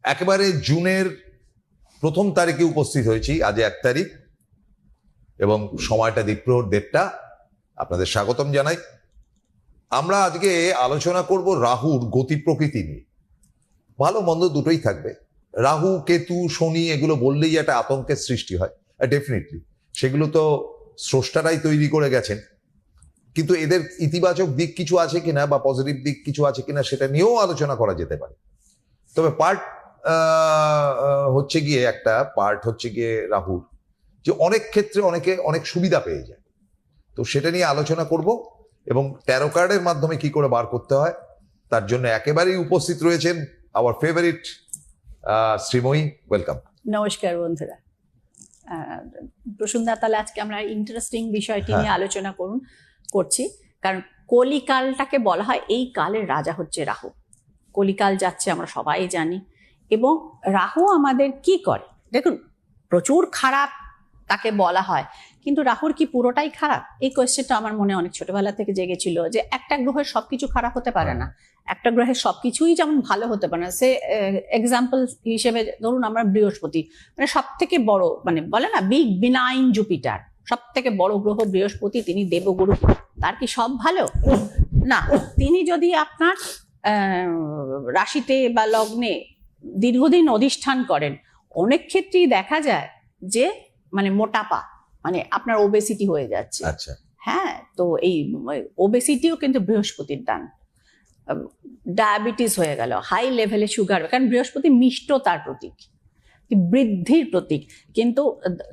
একেবারে জুনের প্রথম তারিখে উপস্থিত হয়েছি, আজ 1 তারিখ, এবং সময়টা দ্বীপ্রহর 1:30। আপনাদের স্বাগতম জানাই। আমরা আজকে আলোচনা করব রাহুর গতি প্রকৃতি নিয়ে। ভালো মন্দ দুটোই থাকবে। রাহু, কেতু, শনি এগুলো বললেই একটা আতঙ্কের সৃষ্টি হয়, ডেফিনেটলি সেগুলো তো স্রষ্টারাই তৈরি করে গেছেন, কিন্তু এদের ইতিবাচক দিক কিছু আছে কিনা বা পজিটিভ দিক কিছু আছে কিনা সেটা নিয়েও আলোচনা করা যেতে পারে। তবে পার্ট হচ্ছে গিয়ে রাহুর যে অনেক ক্ষেত্রে অনেকে অনেক সুবিধা পেয়ে যায়, তো সেটা নিয়ে আলোচনা করব এবং ট্যারো কার্ডের মাধ্যমে কি করে বার করতে হয় তার জন্য একেবারেই উপস্থিত রয়েছেন আওয়ার ফেভারিট শ্রীময়ী। ওয়েলকাম। নমস্কার বন্ধুরা। প্রসূনদা, তাহলে আজকে আমরা ইন্টারেস্টিং বিষয়টি নিয়ে আলোচনা করছি, কারণ কলিকালটাকে বলা হয় এই কালের রাজা হচ্ছে রাহু। কলিকাল যাচ্ছে আমরা সবাই জানি, এবং রাহু আমাদের কি করে দেখুন, প্রচুর খারাপ তাকে বলা হয়, কিন্তু রাহুর কি পুরোটাই খারাপ? এই কোয়েশ্চেনটা আমার মনে অনেক ছোটবেলা থেকে জেগেছিল, যে একটা গ্রহের সবকিছু খারাপ হতে পারে না, একটা গ্রহের সবকিছুই যেমন ভালো হতে পারে না। সে এক্সাম্পল হিসেবে ধরুন আমরা বৃহস্পতি, মানে সব থেকে বড়, মানে বলে না বিগ বিনাইন জুপিটার, সব থেকে বড় গ্রহ বৃহস্পতি, তিনি দেবগুরু, তার কি সব ভালো না? তিনি যদি আপনার রাশিতে বা লগ্নে দীর্ঘদিন অধিষ্ঠান করেন, অনেক ক্ষেত্রেই দেখা যায় যে মানে মোটাপা, মানে আপনার ওবেসিটি হয়ে যাচ্ছে। আচ্ছা, হ্যাঁ, তো এই ওবেসিটিও কিন্তু বৃহস্পতির দান। ডায়াবেটিস হয়ে গেল, হাই লেভেলে সুগার, কারণ বৃহস্পতি মিষ্টতার প্রতীক, বৃদ্ধির প্রতীক। কিন্তু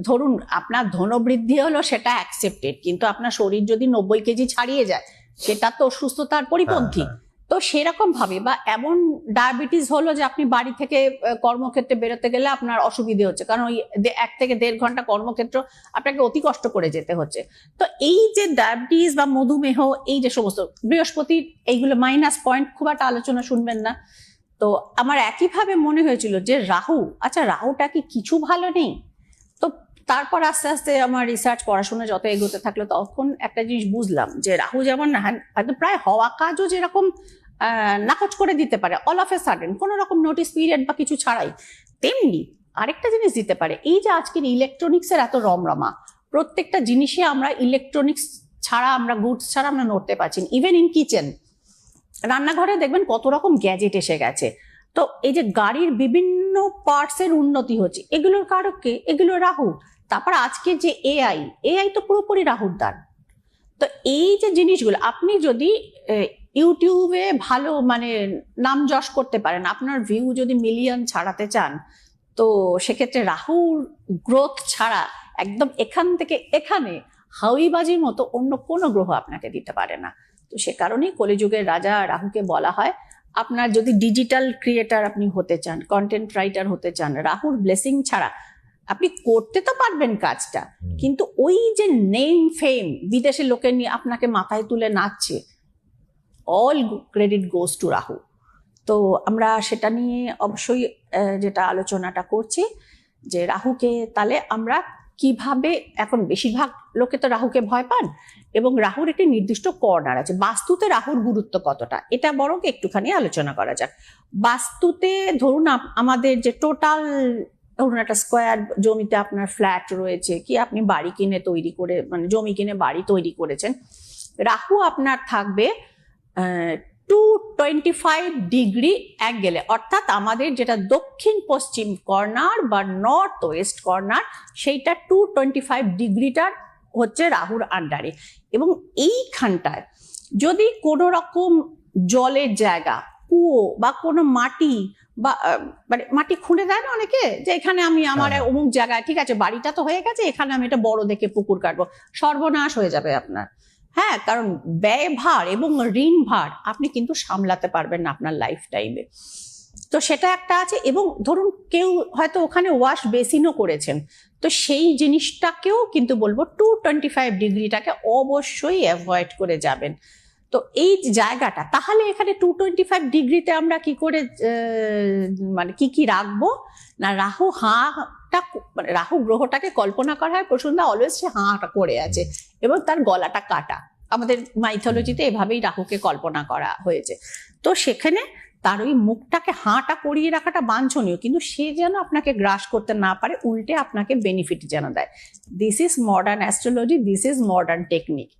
ধরুন আপনার ধনবৃদ্ধি হলো, সেটা অ্যাকসেপ্টেড, কিন্তু আপনার শরীর যদি 90 কেজি ছাড়িয়ে যায়, সেটা তো অসুস্থতার পরিপন্থী। তো সেরকম ভাবে, বা এমন ডায়াবেটিস হলো যে আপনি বাড়ি থেকে কর্মক্ষেত্রে বেরোতে গেলে আপনার অসুবিধে হচ্ছে, কারণ ওই 1 থেকে 1.5 ঘন্টা কর্মক্ষেত্র আপনাকে অতি কষ্ট করে যেতে হচ্ছে। তো এই যে ডায়াবেটিস বা মধুমেহ, এই যে সমস্ত বৃহস্পতির এইগুলো মাইনাস পয়েন্ট, খুব একটা আলোচনা শুনবেন না। তো আমার একইভাবে মনে হয়েছিল যে রাহু, আচ্ছা রাহুটা কি কিছু ভালো নেই? তো তারপর আস্তে আস্তে আমার রিসার্চ পড়াশোনা যত এগোতে থাকলো, তখন একটা জিনিস বুঝলাম যে রাহু যেমন প্রায় হওয়া কাজও যেরকম নাকচ করে দিতে পারে অল অফ এ সাডেন, কোনো রকম নোটিস পিরিয়ড বা কিছু ছাড়াই, তেমনি আরেকটা জিনিস দিতে পারে। এই যে আজকের ইলেকট্রনিক্সের এত রমরমা, প্রত্যেকটা জিনিসে আমরা ইলেকট্রনিক্স ছাড়া, আমরা গুডস ছাড়া আমরা নড়তে পারছি না। ইভেন ইন কিচেন, রান্নাঘরে দেখবেন কত রকম গ্যাজেট এসে গেছে। তো এই যে গাড়ির বিভিন্ন পার্টসের উন্নতি হচ্ছে, এগুলোর কারক কে? এগুলো রাহু। তারপর আজকে যে এআই তো পুরোপুরি রাহুর দান। তো এই যে জিনিসগুলো, আপনি যদি ইউটিউবে ভালো মানে নাম যশ করতে পারেন, আপনার ভিউ যদি মিলিয়ন ছাড়াতে চান, তো সেক্ষেত্রে রাহুর গ্রোথ ছাড়া একদম এখান থেকে এখানে হাউইবাজির মতো অন্য কোনো গ্রহ আপনাকে দিতে পারে না। তো সে কারণেই কলিযুগের রাজা রাহুকে বলা হয়। আপনার যদি ডিজিটাল ক্রিয়েটার আপনি হতে চান, কন্টেন্ট রাইটার হতে চান, রাহুর ব্লেসিং ছাড়া আপনি করতে তো পারবেন কাজটা, কিন্তু ওই যে নেম ফেম, বিদেশে লোকের নিয়ে আপনাকে মাথায় তুলে নাচছে, all credit goes to Rahu. তো আমরা সেটা নিয়ে অবশ্যই যেটা আলোচনাটা করছি, যে রাহুকে তাহলে আমরা কিভাবে, এখন বেশিরভাগ লোকে তো রাহুকে ভয় পান, এবং রাহুর একটি নির্দিষ্ট কর্নার আছে। বাস্তুতে রাহুর গুরুত্ব কতটা, এটা বরং একটুখানি আলোচনা করা যাক। বাস্তুতে ধরুন আমাদের যে টোটাল, ধরুন একটা স্কোয়ার জমিতে আপনার ফ্ল্যাট রয়েছে, কি আপনি বাড়ি কিনে তৈরি করে, মানে জমি কিনে বাড়ি তৈরি করেছেন, রাহু আপনার থাকবে 225 ডিগ্রি অ্যাঙ্গেলে, অর্থাৎ আমাদের যেটা দক্ষিণ পশ্চিম কর্নার বা নর্থ ওয়েস্ট কর্নার, সেইটা 225 ডিগ্রিটার হচ্ছে রাহুর আন্ডারে। এবং এইখানটায় যদি কোনো রকম জলের জায়গা, কুয়ো বা কোনো মাটি, বা মানে মাটি খুঁড়ে দেয় না অনেকে, যে এখানে আমি আমার অমুক জায়গায়, ঠিক আছে বাড়িটা তো হয়ে গেছে, এখানে আমি একটা বড় দেখে পুকুর কাটবো, সর্বনাশ হয়ে যাবে আপনার। হ্যাঁ, কারণ ব্যয় ভার এবং ঋণ ভার আপনি কিন্তু সামলাতে পারবেন না আপনার লাইফ টাইমে। তো সেটা একটা আছে। এবং ধরুন কেউ হয়তো ওখানে ওয়াশ বেসিনও করেছেন, তো সেই জিনিসটাকেও কিন্তু বলবো 225 ডিগ্রিটাকে অবশ্যই অ্যাভয়েড করে যাবেন। তো এই জায়গাটা, তাহলে এখানে 225 ডিগ্রিতে আমরা কি করে মানে কি রাখবো না, রাহু হাঁটা, মানে রাহু গ্রহটাকে কল্পনা করা হয় প্রসূনদা অলওয়েজ সে হাঁটা করে আছে এবং তার গলাটা কাটা। আমাদের মাইথোলজিতে এভাবেই রাহুকে কল্পনা করা হয়েছে। তো সেখানে তার ওই মুখটাকে হাঁটা করিয়ে রাখাটা বাঞ্ছনীয়, কিন্তু সে যেন আপনাকে গ্রাস করতে না পারে, উল্টে আপনাকে বেনিফিট যেন দেয়। This is modern astrology, this is modern technique.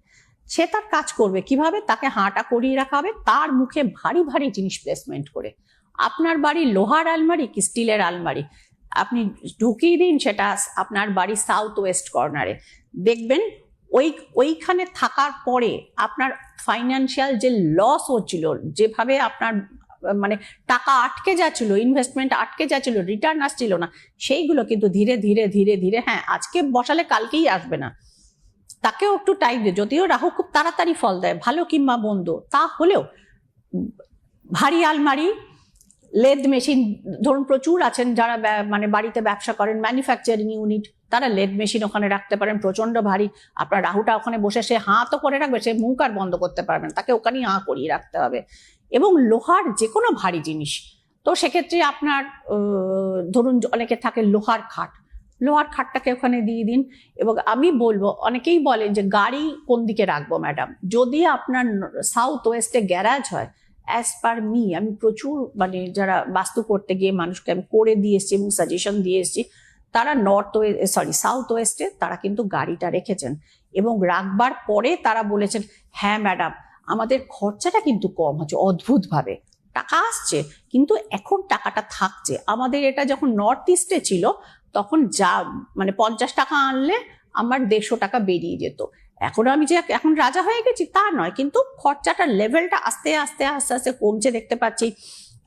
সে তার কাজ করবে কিভাবে, তাকে হাঁটা করিয়ে রাখা হবে তার মুখে ভারী ভারী জিনিস প্লেসমেন্ট করে। আপনার বাড়ি লোহার আলমারি কি স্টিলের আলমারি, আপনি ঢুকিয়ে দিন সেটা আপনার বাড়ি সাউথ ওয়েস্ট কর্নারে, দেখবেন ওইখানে থাকার পরে আপনার ফাইন্যান্সিয়াল যে লস হচ্ছিল, যেভাবে আপনার মানে টাকা আটকে যাচ্ছিল, ইনভেস্টমেন্ট আটকে যাচ্ছিল, রিটার্ন আসছিল না, সেইগুলো কিন্তু ধীরে ধীরে ধীরে ধীরে, হ্যাঁ আজকে বসালে কালকেই আসবে না, তাকেও একটু টাইম দিয়ে, যদিও রাহু খুব তাড়াতাড়ি ফল দেয়, ভালো কিংবা মন্দ, তা হলেও ভারী আলমারি, লেদ মেশিন, ধরুন প্রচুর আছেন যারা মানে বাড়িতে ব্যবসা করেন, ম্যানুফ্যাকচারিং ইউনিট, তারা লেদ মেশিন ওখানে রাখতে পারেন, প্রচন্ড ভারী, আপনার রাহুটা ওখানে বসে সে হাঁ তো করে রাখবে, সে মুখ আর বন্ধ করতে পারবেন, তাকে ওখানেই হাঁ করিয়ে রাখতে হবে। এবং লোহার যে কোনো ভারী জিনিস, তো সেক্ষেত্রে আপনার ধরুন অনেকে থাকে লোহার খাট, লোহার খাটটাকে ওখানে দিয়ে দিন। এবং আমি বলবো, অনেকেই বলেন যে গাড়ি কোন দিকে রাখবো ম্যাডাম, যদি আপনার সাউথ ওয়েস্টে গ্যারাজ হয়, অ্যাজ পার মি, আমি প্রচুর মানে যারা বাস্তু করতে গিয়ে মানুষকে আমি করে দিয়ে এসেছি এবং সাজেশন দিয়ে এসেছি, তারা সাউথ ওয়েস্টে তারা কিন্তু গাড়িটা রেখেছেন এবং রাখবার পরে তারা বলেছেন হ্যাঁ ম্যাডাম আমাদের খরচাটা কিন্তু কম হচ্ছে, অদ্ভুতভাবে টাকা আসছে কিন্তু এখন টাকাটা থাকছে। আমাদের এটা যখন নর্থ ইস্টে ছিল তখন যা মানে 50 টাকা আনলে আমার 150 টাকা বেরিয়ে যেত, এখন আমি যে এখন রাজা হয়ে গেছি তা নয়, কিন্তু খরচাটার লেভেলটা আস্তে আস্তে আস্তে আস্তে কমছে দেখতে পাচ্ছি।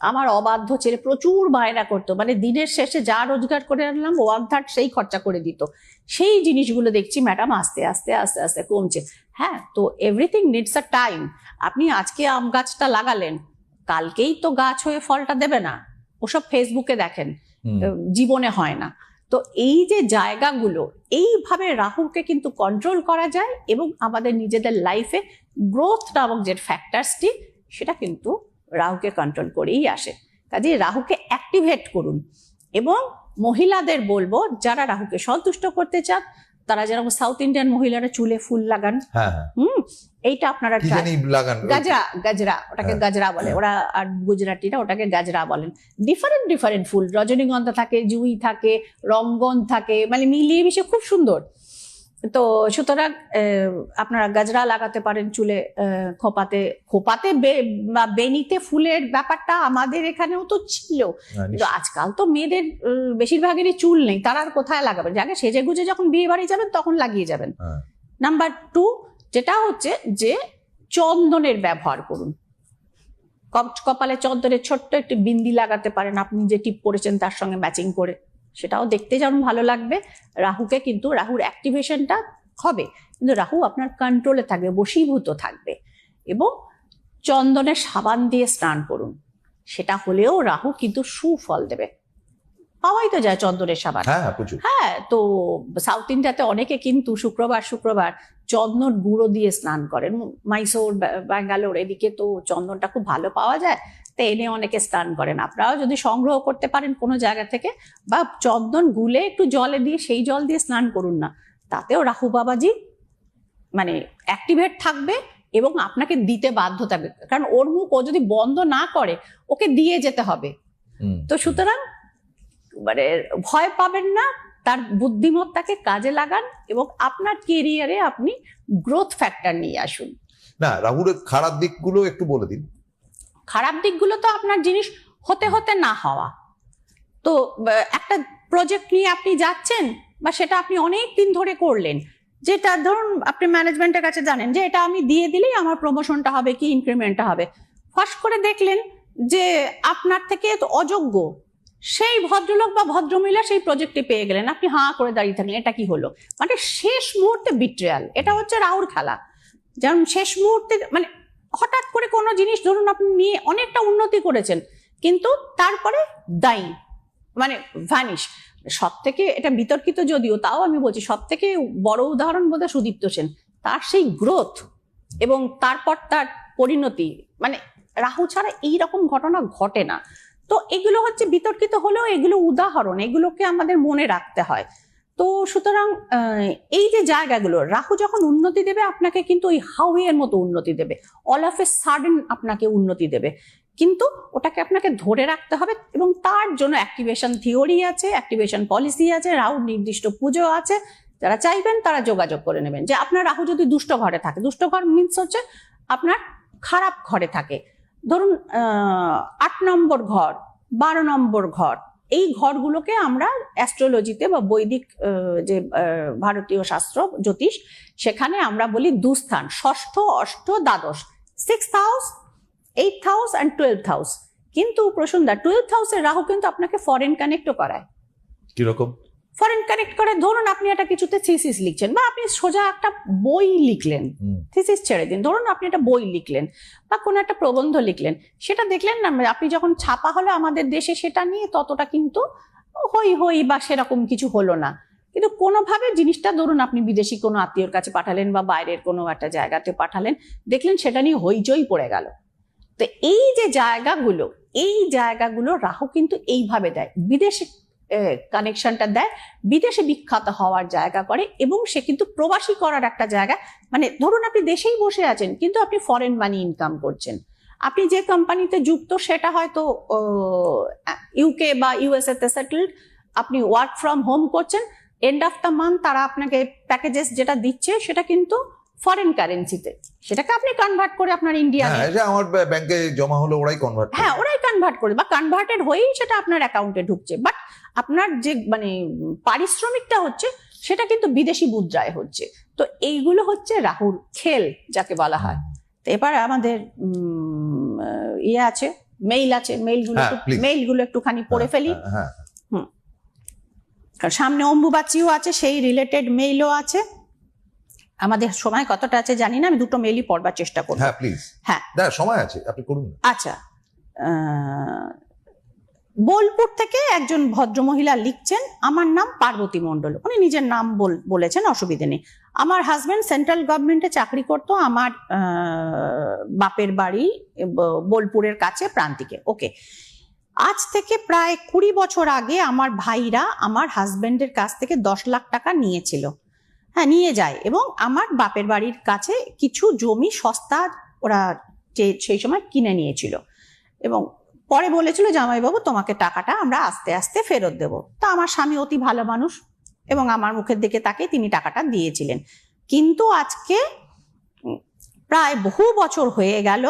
আমার অবাধ্য ছেলে প্রচুর বায়না করতো, মানে দিনের শেষে যা রোজগার করে আনলাম 1/3 সেই খরচা করে দিত, সেই জিনিসগুলো দেখছি ম্যাডাম আস্তে আস্তে আস্তে আস্তে কমছে। হ্যাঁ, তো এভরিথিং নিডস আ টাইম। আপনি আজকে আম গাছটা লাগালেন, কালকেই তো গাছ হয়ে ফলটা দেবে না, ওসব ফেসবুকে দেখেন, জীবনে হয় না। তো এই যে জায়গাগুলো, এইভাবে রাহুকে কিন্তু কন্ট্রোল করা যায় এবং আমাদের নিজেদের লাইফে গ্রোথ নামক যে ফ্যাক্টরসটি সেটা কিন্তু রাহুকে কন্ট্রোল করেই আসে। কাজে রাহুকে অ্যাক্টিভেট করুন। এবং মহিলাদের বলবো যারা রাহুকে সন্তুষ্ট করতে চান, তারা যেরকম সাউথ ইন্ডিয়ান মহিলারা চুলে ফুল লাগান, এইটা আপনারা গাজরা, ওটাকে গাজরা বলে ওরা, আর গুজরাটিরা ওটাকে গাজরা বলেন। ডিফারেন্ট ডিফারেন্ট ফুল, রজনীগন্ধা থাকে, জুই থাকে, রঙ্গন থাকে, মানে মিলিয়ে মিশিয়ে খুব সুন্দর। তো সুতরাং আপনারা গাজরা লাগাতে পারেন চুলে, খোপাতে, খোপাতে বা বেনিতে ফুলের ব্যাপারটা আমাদের এখানেও তো ছিল, কিন্তু আজকাল তো মেয়েদের বেশিরভাগেরই চুল নেই, তারা আর কোথায় লাগাবেন, আগে সেজে গুজে যখন বিয়ে বাড়ি যাবেন তখন লাগিয়ে যাবেন। নাম্বার 2 যেটা হচ্ছে যে চন্দনের ব্যবহার করুন, কপালে চন্দনের ছোট্ট একটি বিন্দি লাগাতে পারেন, আপনি যে টিপ পরেছেন তার সঙ্গে ম্যাচিং করে, সেটাও দেখতে যেমন ভালো লাগবে। রাহুকে কিন্তু রাহুর অ্যাক্টিভেশনটা হবে, কিন্তু রাহু আপনার কন্ট্রোলে থাকবে, বশীভূত থাকবে। এবং চন্দনের সাবান দিয়ে স্নান করুন, সেটা হলেও রাহু কিন্তু সুফল দেবে। পাওয়াই তো যায় চন্দনের সাবান। হ্যাঁ, তো সাউথ ইন্ডিয়াতে অনেকে কিন্তু শুক্রবার চন্দন গুঁড়ো দিয়ে স্নান করেন, মাইসোর, ব্যাঙ্গালোর এদিকে তো চন্দনটা খুব ভালো পাওয়া যায়, তো এনে অনেকে স্নান করেন। আপনারাও যদি সংগ্রহ করতে পারেন কোনো জায়গা থেকে, বা চন্দন গুলে একটু জলে দিয়ে সেই জল দিয়ে স্নান করুন না, তাতেও রাহু বাবাজি মানে অ্যাক্টিভেট থাকবে এবং আপনাকে দিতে বাধ্য থাকবে, কারণ ওর মুখ ও যদি বন্ধ না করে ওকে দিয়ে যেতে হবে। তো সুতরাং মানে ভয় পাবেন না, তার বুদ্ধিমত্তাকে কাজে লাগান এবং আপনার কেরিয়ারে আপনি গ্রোথ ফ্যাক্টর নিয়ে আসুন। না, রাহুর খারাপ দিকগুলো একটু বলে দিন। খারাপ দিকগুলো তো আপনার জিনিস হতে হতে না হওয়া, তো একটা প্রজেক্ট নিয়ে আপনি যাচ্ছেন বা সেটা আপনি অনেক দিন ধরে করলেন, যেটা ধরুন আপনি ম্যানেজমেন্টের কাছে জানেন যে এটা আমি দিয়ে দিলেই আমার প্রমোশনটা হবে কি ইনক্রিমেন্টটা হবে, ফার্স্ট করে দেখলেন যে আপনার থেকে অযোগ্য সেই ভদ্রলোক বা ভদ্রমহিলা সেই প্রজেক্টে পেয়ে গেলেন, আপনি হাঁ করে দাঁড়িয়ে থাকলেন, এটা কি হলো? মানে শেষ মুহূর্তে বিট্রেয়াল, এটা হচ্ছে রাহুর খেলা। যেমন শেষ মুহূর্তে মানে হঠাৎ করে কোনো জিনিস ধরুন আপনি নিয়ে অনেকটা উন্নতি করেছেন, কিন্তু তারপরে দায়ী মানে ভ্যানিশ। সব থেকে এটা বিতর্কিত যদিও, তাও আমি বলছি সব থেকে বড় উদাহরণ বোধহয় সুদীপ্ত সেন, তার সেই গ্রোথ এবং তারপর তার পরিণতি, মানে রাহু ছাড়া এইরকম ঘটনা ঘটে না। তো এগুলো হচ্ছে বিতর্কিত হলেও এগুলো উদাহরণ, এগুলোকে আমাদের মনে রাখতে হয়। তো সুতরাং এই যে জায়গাগুলো, রাহু যখন উন্নতি দেবে আপনাকে কিন্তু ওই হাউয়ের মতো উন্নতি দেবে, অল অফ এ সাডেন আপনাকে উন্নতি দেবে। কিন্তু ওটাকে আপনাকে ধরে রাখতে হবে, এবং তার জন্য অ্যাক্টিভেশন থিওরি আছে, অ্যাক্টিভেশন পলিসি আছে, রাহুর নির্দিষ্ট পুজো আছে। যারা চাইবেন তারা যোগাযোগ করে নেবেন। যে আপনার রাহু যদি দুষ্ট ঘরে থাকে, দুষ্ট ঘর মিনস হচ্ছে আপনার খারাপ ঘরে থাকে, ধরুন 8 নম্বর ঘর, 12 নম্বর ঘর, এই ঘরগুলোকে আমরা অ্যাস্ট্রোলজিতে বা বৈদিক যে ভারতীয় শাস্ত্র জ্যোতিষ, সেখানে আমরা বলি দুস্থান, ষষ্ঠ, অষ্ট, দ্বাদশ, 6th house, 8th house and 12th house. কিন্তু প্রসন্দা 12th হাউসের রাহু কিন্তু আপনাকে ফরেন কানেক্টও করায়। কিরকম ফরেন কানেক্ট করে? ধরুন আপনি একটা কিছুতে থিসিস লিখছেন, বা আপনি সোজা একটা বই লিখলেন, থিসিস ছেড়ে দিন, ধরুন আপনি একটা বই লিখলেন বা কোনো একটা প্রবন্ধ লিখলেন, সেটা দেখলেন না আপনি যখন ছাপা হলো আমাদের দেশে, সেটা নিয়ে ততটা কিন্তু হই হই বা সেরকম কিছু হলো না। কিন্তু কোনোভাবে জিনিসটা ধরুন আপনি বিদেশি কোনো আত্মীয়র কাছে পাঠালেন বা বাইরের কোনো একটা জায়গাতে পাঠালেন, দেখলেন সেটা নিয়ে হইচই পড়ে গেল। তো এই যে জায়গাগুলো, এই জায়গাগুলো রাহু কিন্তু এইভাবে দেয়, বিদেশে কানেকশনটা দেয়, বিদেশে বিখ্যাত হওয়ার জায়গা করে, এবং সে কিন্তু প্রবাসী করার একটা জায়গা। মানে ধরুন আপনি দেশেই বসে আছেন কিন্তু আপনি ফরেন মানি ইনকাম করছেন, আপনি যে কোম্পানিতে যুক্ত সেটা হয়তো ইউকে বা ইউএসএ তে সেটেলড, আপনি ওয়ার্ক ফ্রম হোম করছেন, এন্ড অফ দ্য মান্থ তারা আপনাকে প্যাকেজেস যেটা দিচ্ছে সেটা কিন্তু ফরেন কারেন্সিতে, সেটাকে আপনি কনভার্ট করে আপনার ইন্ডিয়া, হ্যাঁ, এটা আমার ব্যাংকে জমা হলো, ওরাই কনভার্ট করে। হ্যাঁ ওরাই কনভার্ট করে বা কনভার্টেড হয়েই সেটা আপনার অ্যাকাউন্টে ঢুকছে, বাট আপনার যে মানে পারিশ্রমিকটা হচ্ছে সেটা কিন্তু বিদেশি মুদ্রায় হচ্ছে। তো এইগুলো হচ্ছে রাহুর খেল যাকে বলা হয়। তো এবার আমাদের ইয়ে আছে, মেইল আছে, মেইলগুলো একটুখানি পড়ে ফেলি। হ্যাঁ, সামনে অম্বুবাচীও আছে, সেই রিলেটেড মেইলও আছে। আমাদের সময় কতটা আছে জানি না, আমি দুটো মেইলই পড়বার চেষ্টা করব। হ্যাঁ প্লিজ। হ্যাঁ সময় আছে, আপনি করুন। আচ্ছা, বোলপুর থেকে একজন ভদ্রমহিলা লিখছেন, আমার নাম পার্বতী মণ্ডল, উনি নিজের নাম বলেছেন, অসুবিধে নেই। আমার হাজবেন্ড সেন্ট্রাল গভর্নমেন্টে চাকরি করতো, আমার বাপের বাড়ি বোলপুরের কাছে প্রান্তিকে। ওকে, আজ থেকে প্রায় 20 বছর আগে আমার ভাইরা আমার হাজবেন্ডের কাছ থেকে 10 লাখ টাকা নিয়েছিল, হ্যাঁ নিয়ে যায়, এবং আমার বাপের বাড়ির কাছে কিছু জমি সস্তা ওরা সেই সময় কিনে নিয়েছিল, এবং পরে বলেছিল জামাইবাবু তোমাকে টাকাটা আমরা আস্তে আস্তে ফেরত দেব। তা আমার স্বামী অতি ভালো মানুষ এবং আমার মুখের দিকে তাকে তিনি টাকাটা দিয়েছিলেন। কিন্তু আজকে প্রায় বহু বছর হয়ে গেল,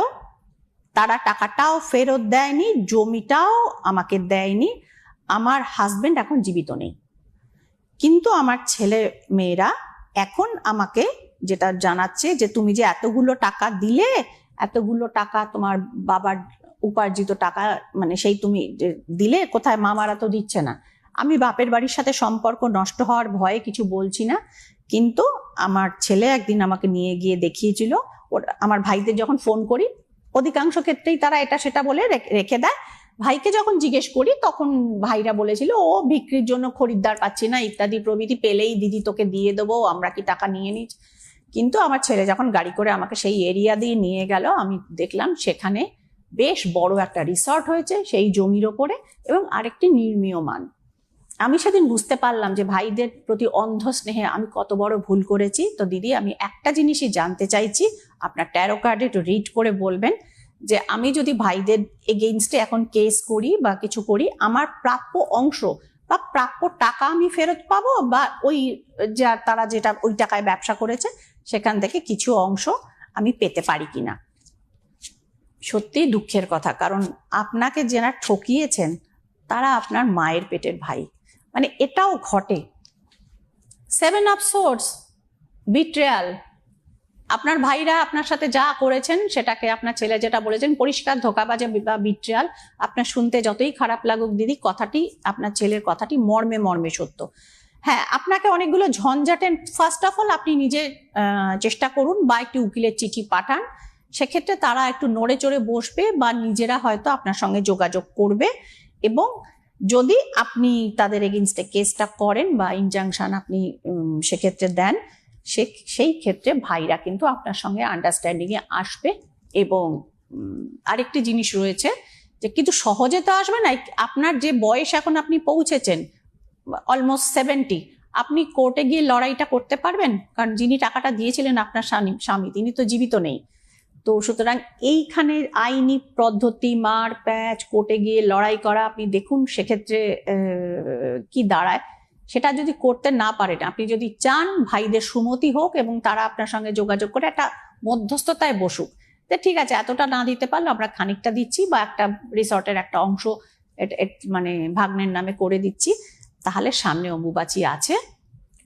তারা টাকাটাও ফেরত দেয়নি, জমিটাও আমাকে দেয়নি। আমার হাজবেন্ড এখন জীবিত নেই, কিন্তু আমার ছেলে মেয়েরা এখন আমাকে যেটা জানাচ্ছে যে তুমি যে এতগুলো টাকা দিলে, এতগুলো টাকা তোমার বাবার উপার্জিত টাকা, মানে সেই তুমি দিলে কোথায়, মামারা তো দিচ্ছে না। আমি বাপের বাড়ির সাথে সম্পর্ক নষ্ট হওয়ার ভয়ে কিছু বলছি না, কিন্তু আমার ছেলে একদিন আমাকে নিয়ে গিয়ে দেখিয়েছিল। আমার ভাইদের যখন ফোন করি, অধিকাংশ ক্ষেত্রেই তারা এটা সেটা বলে রেখে দেয়। ভাইকে যখন জিজ্ঞেস করি তখন ভাইরা বলেছিল ও বিক্রির জন্য খরিদ্দার পাচ্ছি না ইত্যাদি প্রভৃতি, পেলেই দিদি তোকে দিয়ে দেবো, আমরা কি টাকা নিয়ে নিচ্ছি। কিন্তু আমার ছেলে যখন গাড়ি করে আমাকে সেই এরিয়া দিয়ে নিয়ে গেল, আমি দেখলাম সেখানে বেশ বড় একটা রিসর্ট হয়েছে সেই জমির ওপরে, এবং আরেকটি নির্মীয়মান। আমি সেদিন বুঝতে পারলাম যে ভাইদের প্রতি অন্ধ স্নেহে আমি কত বড় ভুল করেছি। তো দিদি, আমি একটা জিনিসই জানতে চাইছি, আপনার ট্যারো কার্ডে একটু রিড করে বলবেন যে আমি যদি ভাইদের এগেইনস্টে এখন কেস করি বা কিছু করি, আমার প্রাপ্য অংশ বা প্রাপ্য টাকা আমি ফেরত পাবো, বা ওই যা তারা যেটা ওই টাকায় ব্যবসা করেছে সেখান থেকে কিছু অংশ আমি পেতে পারি কিনা। সত্যি দুঃখের কথা, কারণ আপনাকে যারা ঠকিয়েছেন তারা আপনার মায়ের পেটের ভাই, মানে এটাও ঘটে। 7 অফ সোর্স, বিট্রেয়াল। আপনার ভাইরা আপনার সাথে যা করেছেন সেটাকে আপনার ছেলে যেটা বলেছেন পরিষ্কার ধোঁকাবাজি বা বিট্রেয়াল। আপনার শুনতে যতই খারাপ লাগুক দিদি, কথাটি আপনার ছেলের কথাটি মর্মে মর্মে সত্য। হ্যাঁ, আপনাকে অনেকগুলো ঝঞ্ঝাটে, ফার্স্ট অফ অল আপনি নিজে চেষ্টা করুন বা একটি উকিলের চিঠি পাঠান, সেক্ষেত্রে তারা একটু নড়ে চড়ে বসবে বা নিজেরা হয়তো আপনার সঙ্গে যোগাযোগ করবে, এবং যদি আপনি তাদের এগেইনস্টে কেসটা করেন বা ইনজাংশন আপনি সেক্ষেত্রে দেন, সেই ক্ষেত্রে ভাইরা কিন্তু আপনার সঙ্গে আন্ডারস্ট্যান্ডিং এ আসবে। এবং আরেকটি জিনিস রয়েছে যে কিন্তু সহজে তো আসবে না। আপনার যে বয়স এখন আপনি পৌঁছেছেন অলমোস্ট 70, আপনি কোর্টে গিয়ে লড়াইটা করতে পারবেন? কারণ যিনি টাকাটা দিয়েছিলেন আপনার স্বামী তিনি তো জীবিত নেই। তো সুতরাং এইখানে আইনি পদ্ধতি মার প্যাচ কোর্টে গিয়ে লড়াই করা, আপনি দেখুন সেক্ষেত্রে কি দাঁড়ায়। সেটা যদি করতে না পারেন, আপনি যদি চান ভাইদের সুমতি হোক এবং তারা আপনার সঙ্গে যোগাযোগ করে একটা মধ্যস্থতায় বসুক, যে ঠিক আছে এতটা না দিতে পারলে আমরা খানিকটা দিচ্ছি বা একটা রিসর্টের একটা অংশ মানে ভাগ্নের নামে করে দিচ্ছি, তাহলে সামনে অম্বুবাচী আছে,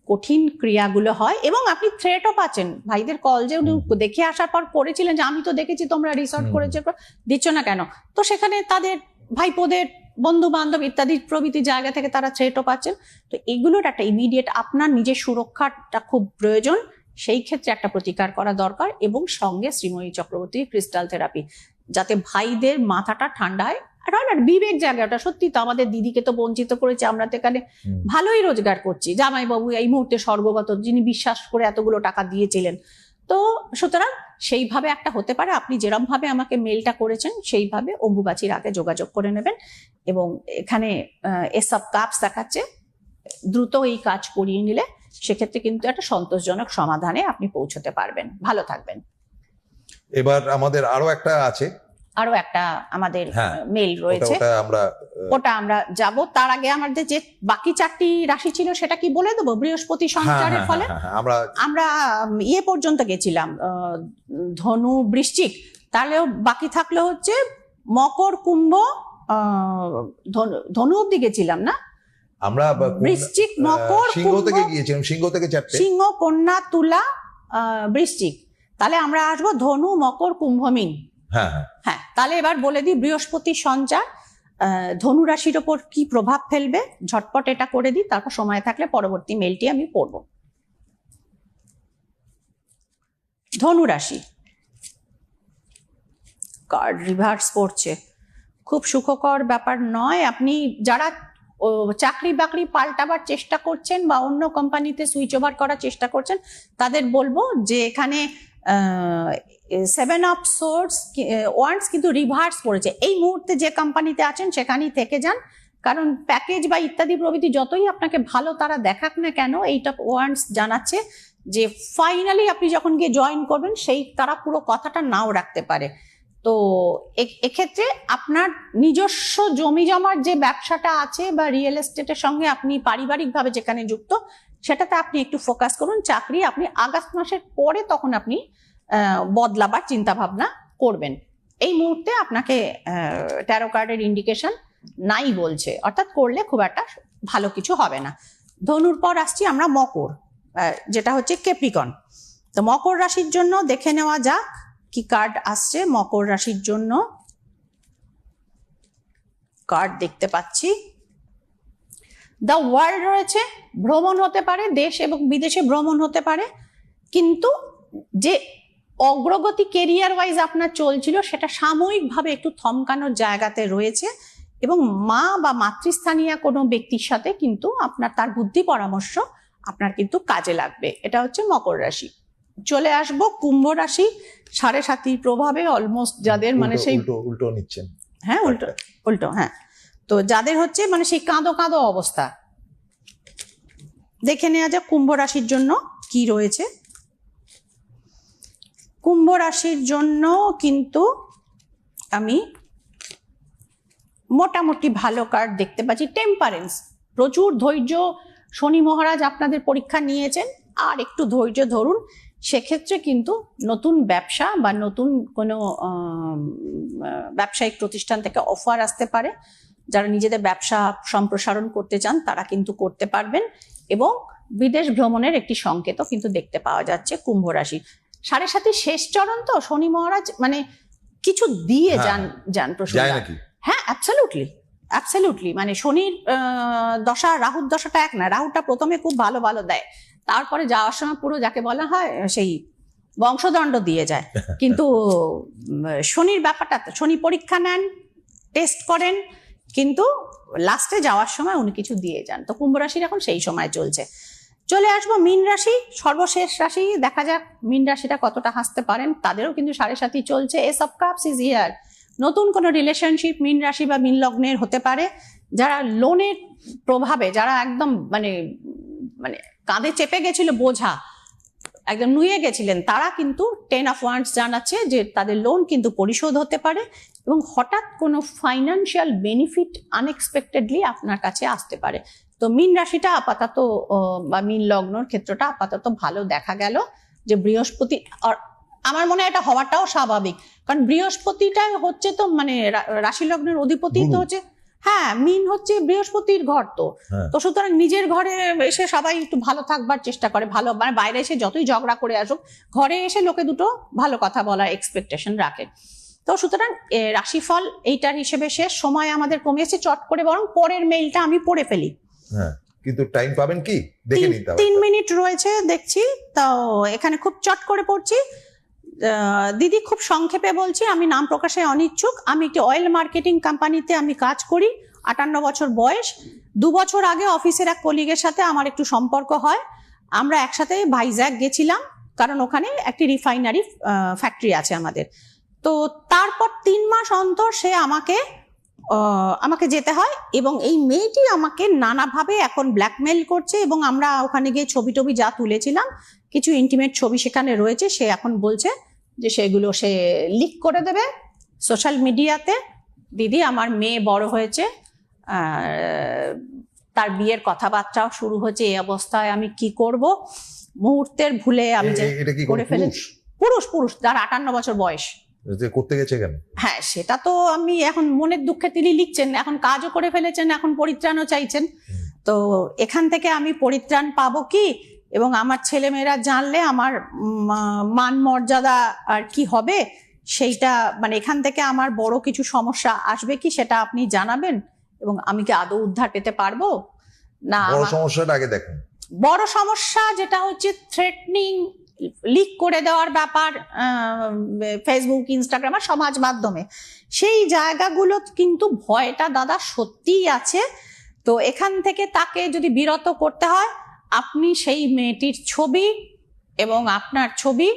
কঠিন ক্রিয়াগুলো হয় এবং আপনি থ্রেটও পাচ্ছেন। ভাইদের কল যে উনি দেখে আসার পর করেছিলেন যে আমি তো দেখেছি তোমরা রিসর্ট করেছো, দিচ্ছ না কেন, তো সেখানে তাদের ভাইপোদের বন্ধু বান্ধব ইত্যাদি প্রভৃতি জায়গা থেকে তারা থ্রেটও পাচ্ছেন। তো এগুলোর একটা ইমিডিয়েট আপনার নিজের সুরক্ষাটা খুব প্রয়োজন, সেই ক্ষেত্রে একটা প্রতিকার করা দরকার এবং সঙ্গে শ্রীময়ী চক্রবর্তী ক্রিস্টাল থেরাপি, যাতে ভাইদের মাথাটা ঠান্ডা হয়। আর হয় না বিবেক জায়গাটা, সত্যি তো আমাদের দিদিকে তো বঞ্চিত করেছে, আমরা তো এখানে ভালোই রোজগার করছি, জামাইবাবু এই মুহূর্তে স্বর্গগত, যিনি বিশ্বাস করে এতগুলো টাকা দিয়েছিলেন। তো সুতরাং সেইভাবে একটা হতে পারে। আপনি যেরকম ভাবে আমাকে মেলটা করেছেন সেইভাবে অম্বুবাচীর আগে যোগাযোগ করে নেবেন এবং এখানে এসব কাপস দেখাচ্ছে, দ্রুত এই কাজ করিয়ে নিলে সেক্ষেত্রে কিন্তু একটা সন্তোষজনক সমাধানে আপনি পৌঁছতে পারবেন। ভালো থাকবেন। এবার আমাদের আরো একটা আছে, আরো একটা আমাদের মেল রয়েছে, ওটা আমরা যাব। তার আগে আমাদের যে বাকি 4টি রাশি ছিল সেটা কি বলে দেবো? বৃহস্পতি সঞ্চারের ফলে আমরা ইয়ে পর্যন্ত গেছিলাম, ধনু বৃশ্চিক, তাহলেও বাকি থাকলো হচ্ছে মকর কুম্ভ, ধনু অব্দি গেছিলাম না আমরা, বৃশ্চিক মকর সিংহ থেকে গিয়েছিলাম, সিংহ থেকে 4টে, সিংহ কন্যা তুলা বৃশ্চিক, তাহলে আমরা আসবো ধনু মকর কুম্ভ মীন। হ্যাঁ, তাহলে এবার বলে দিই বৃহস্পতি সঞ্চার ধনু রাশির ওপর কি প্রভাব ফেলবে, ঝটপট এটা করে দিই, তারপর সময় থাকলে পরবর্তী মেলটি আমি পড়ব। ধনু রাশি, কার্ড রিভার্স পড়ছে, খুব সুখকর ব্যাপার নয়। আপনি যারা চাকরি বাকরি পাল্টাবার চেষ্টা করছেন বা অন্য কোম্পানিতে সুইচ ওভার করার চেষ্টা করছেন, তাদের বলবো যে এখানে 7 অফ সোর্স ওয়ান্ডস কিন্তু রিভার্স পড়েছে। এই মুহূর্তে যে কোম্পানিতে আছেন সেখানেই থেকে যান, কারণ প্যাকেজ বা ইত্যাদি প্রভৃতি যতই আপনাকে ভালো তারা দেখাক না কেন, 8 অফ ওয়ান্ডস জানাচ্ছে যে ফাইনালি আপনি যখন গিয়ে জয়েন করবেন সেই তারা পুরো কথাটা নাও রাখতে পারে। তো এক্ষেত্রে আপনার নিজস্ব জমি জমার যে ব্যবসাটা আছে বা রিয়েল এস্টেটের সঙ্গে আপনি পারিবারিকভাবে যেখানে যুক্ত, সেটাতে আপনি একটু ফোকাস করুন। চাকরি আপনি আগস্ট মাসের পরে তখন আপনি বদলাবার চিন্তা ভাবনা করবেন। এই মুহূর্তে আপনাকে ট্যারো কার্ডের ইন্ডিকেশন নাই বলছে, অর্থাৎ করলে খুব একটা ভালো কিছু হবে না। ধনুর পর আসছি আমরা মকর, যেটা হচ্ছে ক্যাপ্রিকন। তো মকর রাশির জন্য দেখে নেওয়া যাক কি কার্ড আসছে। মকর রাশির জন্য কার্ড দেখতে পাচ্ছি দ্য ওয়ার্ল্ড রয়েছে, ভ্রমণ হতে পারে, দেশ এবং বিদেশে ভ্রমণ হতে পারে, কিন্তু যে অগ্রগতি কেরিয়ার ওয়াইজ আপনার চলছিল সেটা সাময়িকভাবে একটু থমকানোর জায়গাতে রয়েছে এবং মা বা মাতৃস্থানীয় কোনো ব্যক্তির সাথে কিন্তু আপনার তার বুদ্ধি পরামর্শ আপনার কিন্তু কাজে লাগবে। এটা হচ্ছে মকর রাশি। চলে আসবো কুম্ভ রাশি, 7.5 প্রভাবে অলমোস্ট যাদের মানে সেই উল্টো নিচ্ছেন, হ্যাঁ উল্টো হ্যাঁ, তো যাদের হচ্ছে মানে সেই কাঁদো কাঁদো অবস্থা, দেখে নেওয়া যাক কুম্ভ রাশির জন্য কি রয়েছে। কুম্ভ রাশির জন্য কিন্তু আমি মোটামুটি ভালো কার্ড দেখতে পাচ্ছি। টেম্পারেন্স, প্রচুর ধৈর্য, শনি মহারাজ আপনাদের পরীক্ষা নিয়েছেন, আর একটু ধৈর্য ধরুন। সেক্ষেত্রে কিন্তু নতুন ব্যবসা বা নতুন কোনো ব্যবসায়িক প্রতিষ্ঠান থেকে অফার আসতে পারে। যারা নিজেদের ব্যবসা সম্প্রসারণ করতে চান তারা কিন্তু করতে পারবেন এবং বিদেশ ভ্রমণের একটি সংকেতও কিন্তু দেখতে পাওয়া যাচ্ছে কুম্ভ রাশি। 7.5 শেষ চরণ তো শনি মহারাজ মানে কিছু দিয়ে যান প্রশ্ন। হ্যাঁ, অ্যাবসলিউটলি মানে শনির দশা রাহুর দশাটা এক না, রাহুটা প্রথমে খুব ভালো ভালো দেয়, তারপরে যাওয়ার সময় পুরো যাকে বলা হয় সেই বংশদণ্ড দিয়ে যায়। কিন্তু শনির ব্যাপারটা, শনি পরীক্ষা নেন, টেস্ট করেন, কিন্তু লাস্টে যাওয়ার সময় উনি কিছু দিয়ে যান। তো কুম্ভ রাশির এখন সেই সময় চলছে। চলে আসবো মীন রাশি, সর্বশেষ রাশি। দেখা যাক মীন রাশিটা কতটা হাসতে পারেন। তাদেরও কিন্তু 7.5 চলছে। S of cups is here. নতুন কোনো রিলেশনশিপ মীন রাশি বা মীন লগ্নের হতে পারে। যারা লোনের প্রভাবে, যারা একদম মানে কাঁধে চেপে গেছিল বোঝা, একদম নুয়ে গেছিলেন, তারা কিন্তু 10 of Wands জানাচ্ছে যে তাদের লোন কিন্তু পরিশোধ হতে পারে এবং হঠাৎ কোনো ফাইন্যান্সিয়াল বেনিফিট আনএক্সপেক্টেডলি আপনার কাছে আসতে পারে। তো মীন রাশিটা আপাতত বা মীন লগ্নর ক্ষেত্রটা আপাতত ভালো দেখা গেল, যে বৃহস্পতি, আর আমার মনে হয় এটা হওয়াটাও স্বাভাবিক, কারণ বৃহস্পতিটা হচ্ছে তো মানে রাশি লগ্নের অধিপতি তো হচ্ছে, হ্যাঁ মীন হচ্ছে বৃহস্পতির ঘর, তো সুতরাং নিজের ঘরে এসে সবাই একটু ভালো থাকবার চেষ্টা করে, ভালো মানে বাইরে এসে যতই ঝগড়া করে আসুক ঘরে এসে লোকে দুটো ভালো কথা বলার এক্সপেকটেশন রাখে। তো সুতরাং রাশিফল এইটার হিসেবে শেষ, সময় আমাদের কমে এসে, চট করে বরং পরের মেইলটা আমি পড়ে ফেলি। হ্যাঁ, কিন্তু টাইম পাবেন কি দেখে নিতে হবে। 3 মিনিট রয়েছে দেখছি, তো এখানে খুব চট করে পড়ছি। দিদি খুব সংক্ষেপে বলছি, আমি নাম প্রকাশে অনিচ্ছুক। আমি একটি অয়েল মার্কেটিং কোম্পানিতে আমি কাজ করি, 58 বছর বয়স। 2 বছর আগে অফিসের এক কলিগের সাথে আমার একটু সম্পর্ক হয়, আমরা একসাথে ভাইজ্যাক গেছিলাম, কারণ ওখানে একটি রিফাইনারি ফ্যাক্টরি আছে আমাদের। তো তারপর 3 মাস অন্তর সে আমাকে যেতে হয়, এবং এই মেয়েটি আমাকে নানাভাবে এখন ব্ল্যাকমেল করছে, এবং আমরা ওখানে গিয়ে ছবি টবি যা তুলেছিলাম, কিছু ইন্টিমেট ছবি সেখানে রয়েছে, সে এখন বলছে যে সেগুলো সে লিক করে দেবে সোশ্যাল মিডিয়াতে। দিদি আমার মেয়ে বড় হয়েছে, তার বিয়ের কথাবার্তাও শুরু হয়েছে, এই অবস্থায় আমি কি করব? মুহূর্তের ভুলে আমি এটা কি করে ফেলেছি। পুরুষ যার 58 বছর বয়স। করতে গেছে কেন? হ্যাঁ সেটা তো আমি এখন মনের দুঃখে তিনি লিখছেন, এখন কাজও করে ফেলেছেন, এখন পরিত্রাণও চাইছেন। তো এখান থেকে আমি পরিত্রাণ পাবো কি, এবং আমার ছেলেমেয়েরা জানলে আমার মান মর্যাদা আর কি হবে, সেইটা মানে এখান থেকে আমার বড় কিছু সমস্যা আসবে কি সেটা আপনি জানাবেন, এবং আমি কি আদৌ উদ্ধার পেতে পারবো না? বড় সমস্যাটা আগে দেখুন। বড় সমস্যা যেটা হচ্ছে থ্রেটনিং, লিক করে দেওয়ার ব্যাপার, ফেসবুক, ইনস্টাগ্রাম আর সমাজ মাধ্যমে, সেই জায়গাগুলো কিন্তু ভয়টা দাদা সত্যিই আছে। তো এখান থেকে তাকে যদি বিরত করতে হয়, আপনি সেই মেয়েটির ছবি এবং আপনার ছবি,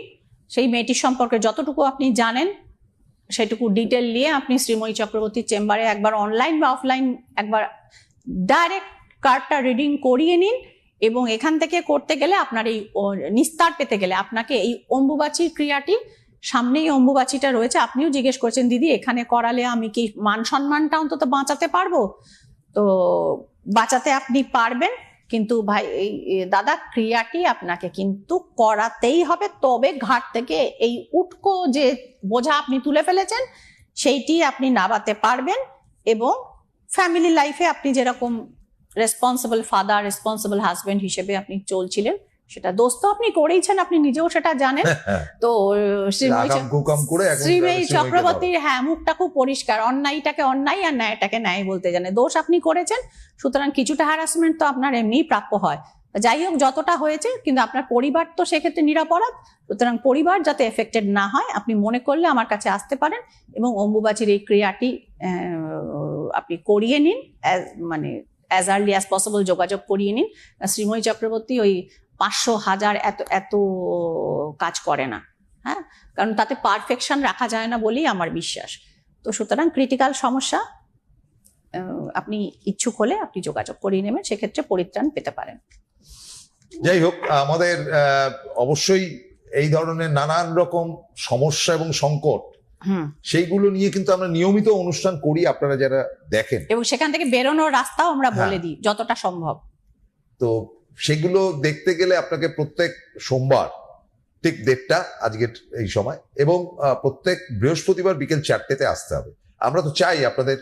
সেই মেয়েটির সম্পর্কে যতটুকু আপনি জানেন সেটুকু ডিটেল নিয়ে আপনি শ্রীময়ী চক্রবর্তীর চেম্বারে একবার অনলাইন বা অফলাইন একবার ডাইরেক্ট কার্ডটা রিডিং করিয়ে নিন, এবং এখান থেকে করতে গেলে আপনার এই নিস্তার পেতে গেলে আপনাকে এই অম্বুবাচী ক্রিয়াটি, সামনেই অম্বুবাচীটা রয়েছে, আপনিও জিজ্ঞেস করছেন দিদি এখানে করালে আমি কি মান সম্মানটা অন্তত বাঁচাতে পারবো? তো বাঁচাতে আপনি পারবেন, কিন্তু ভাই এই দাদা ক্রিয়াটি আপনাকে কিন্তু করাতেই হবে, তবে ঘাট থেকে এই উটকো যে বোঝা আপনি তুলে ফেলেছেন সেইটি আপনি নামাতে পারবেন, এবং ফ্যামিলি লাইফে আপনি যেরকম রেসপন্সিবল ফাদার, রেসপন্সিবল হাজবেন্ড হিসেবে আপনি চলছিলেন, সেটা দোষ তো আপনি করেইছেন, আপনি নিজেও সেটা জানেন। তো শ্রীময়ী চক্রবর্তীর হ্যাঁ মুখটা খুব পরিষ্কার, অন্যায়টাকে অন্যায় আর ন্যায়টাকে ন্যায় বলতে জানে। দোষ আপনি করেছেন, সুতরাং কিছুটা হ্যারাসমেন্ট তো আপনার এমনিই প্রাপ্য হয়। যাই হোক যতটা হয়েছে, কিন্তু আপনার পরিবার তো সেক্ষেত্রে নিরপরাধ, সুতরাং পরিবার যাতে এফেক্টেড না হয় আপনি মনে করলে আমার কাছে আসতে পারেন, এবং অম্বুবাচীর এই ক্রিয়াটি আপনি করিয়ে নিন, মানে অ্যাজ আর্লি অ্যাজ পসিবল যোগাযোগ করিয়ে নিন। শ্রীময়ী চক্রবর্তী ওই 500,000 এত কাজ করে না, হ্যাঁ, কারণ তাতে পারফেকশন রাখা যায় না বলেই আমার বিশ্বাস। তো সুতরাং ক্রিটিক্যাল সমস্যা, আপনি ইচ্ছুক হলে আপনি যোগাযোগ করিয়ে নেবেন, সেক্ষেত্রে পরিত্রাণ পেতে পারেন। যাই হোক, আমাদের অবশ্যই এই ধরনের নানান রকম সমস্যা এবং সংকট, সেইগুলো নিয়ে কিন্তু আমরা নিয়মিত অনুষ্ঠান করি, আপনারা যারা দেখেন, এবং সেখান থেকে বেরোনোর রাস্তাও আমরা বলে দিই যতটা সম্ভব। তো সেগুলো দেখতে গেলে আপনাকে প্রত্যেক সোমবার ঠিক 1:30 আজকের এই সময়, এবং প্রত্যেক বৃহস্পতিবার বিকেল 4টেতে আসতে হবে। আমরা তো চাই আপনাদের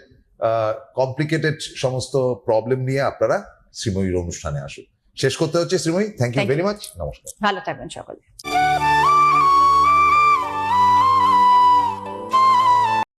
কমপ্লিকেটেড সমস্ত প্রবলেম নিয়ে আপনারা শ্রীময়ীর অনুষ্ঠানে আসুন। শেষ করতে হচ্ছে Srimoyee, thank you very much, নমস্কার, ভালো থাকবেন সকলে।